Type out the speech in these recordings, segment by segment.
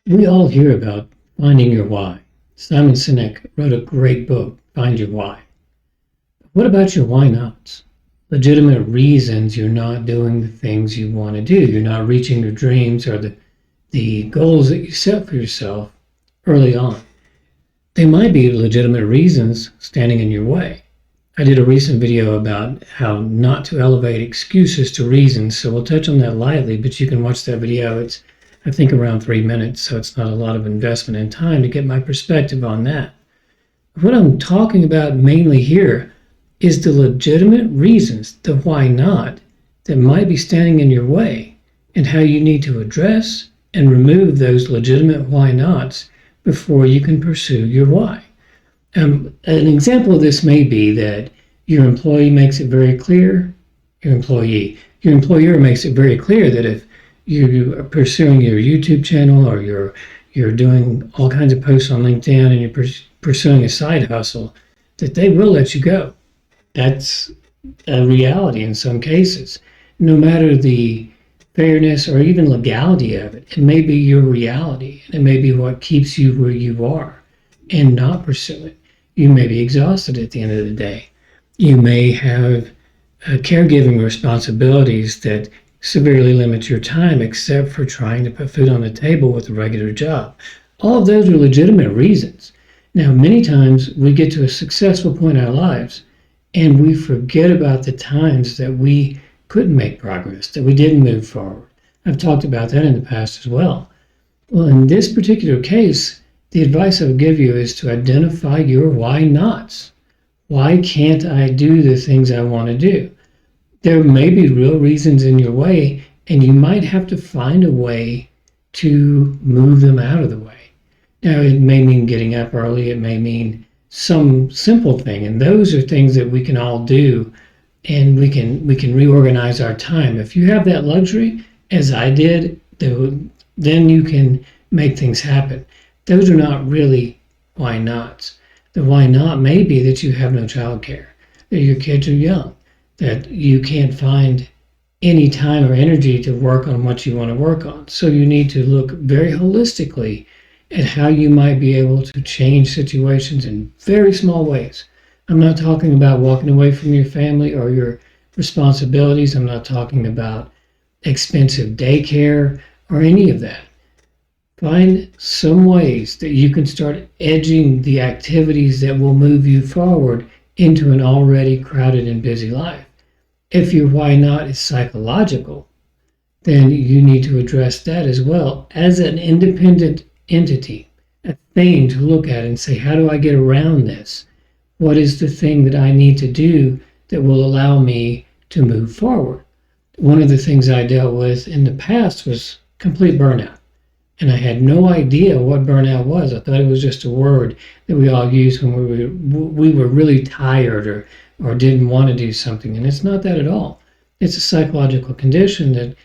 We all hear about finding your why. Simon Sinek wrote a great book, Find Your Why. What about your why nots? Legitimate reasons you're not doing the things you want to do. You're not reaching your dreams or the goals that you set for yourself early on. They might be legitimate reasons standing in your way. I did a recent video about how not to elevate excuses to reasons, so we'll touch on that lightly, but you can watch that video. It's, I think, around 3 minutes, so it's not a lot of investment in time to get my perspective on that. What I'm talking about mainly here is the legitimate reasons, the why not, that might be standing in your way, and how you need to address and remove those legitimate why nots before you can pursue your why. An example of this may be that your employer makes it very clear that if you are pursuing your YouTube channel or you're doing all kinds of posts on LinkedIn and you're pursuing a side hustle, that they will let you go. That's a reality in some cases. No matter the fairness or even legality of it, it may be your reality. It may be what keeps you where you are and not pursue it. You may be exhausted at the end of the day. You may have caregiving responsibilities that severely limit your time, except for trying to put food on the table with a regular job. All of those are legitimate reasons. Now, many times we get to a successful point in our lives and we forget about the times that we couldn't make progress, that we didn't move forward. I've talked about that in the past as well. Well, in this particular case, the advice I would give you is to identify your why nots. Why can't I do the things I want to do? There may be real reasons in your way, and you might have to find a way to move them out of the way. Now, it may mean getting up early. It may mean some simple thing, and those are things that we can all do, and we can reorganize our time. If you have that luxury, as I did, then you can make things happen. Those are not really why nots. The why not may be that you have no child care, that your kids are young, that you can't find any time or energy to work on what you want to work on. So you need to look very holistically at how you might be able to change situations in very small ways. I'm not talking about walking away from your family or your responsibilities. I'm not talking about expensive daycare or any of that. Find some ways that you can start edging the activities that will move you forward into an already crowded and busy life. If your why not is psychological, then you need to address that as well as an independent entity, a thing to look at and say, how do I get around this? What is the thing that I need to do that will allow me to move forward? One of the things I dealt with in the past was complete burnout. And I had no idea what burnout was. I thought it was just a word that we all use when we were really tired or didn't want to do something. And it's not that at all. It's a psychological condition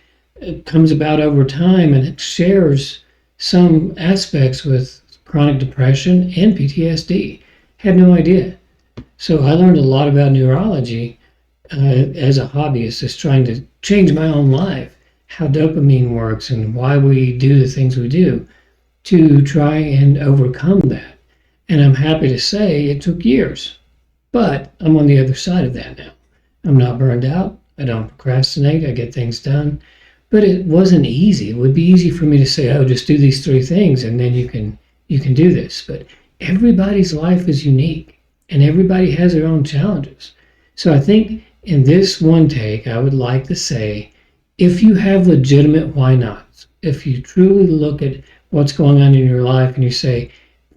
that comes about over time, and it shares some aspects with chronic depression and PTSD. Had no idea. So I learned a lot about neurology as a hobbyist, just trying to change my own life, how dopamine works and why we do the things we do to try and overcome that. And I'm happy to say it took years, but I'm on the other side of that now. I'm not burned out. I don't procrastinate. I get things done. But it wasn't easy. It would be easy for me to say, oh, just do these 3 things and then you can do this. But everybody's life is unique and everybody has their own challenges. So I think in this one take, I would like to say, if you have legitimate why nots, if you truly look at what's going on in your life and you say,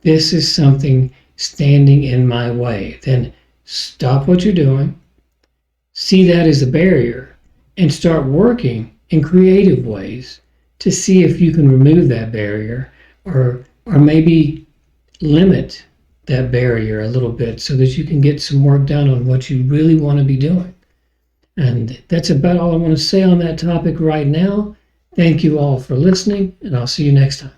this is something standing in my way, then stop what you're doing, see that as a barrier, and start working in creative ways to see if you can remove that barrier or maybe limit that barrier a little bit so that you can get some work done on what you really want to be doing. And that's about all I want to say on that topic right now. Thank you all for listening, and I'll see you next time.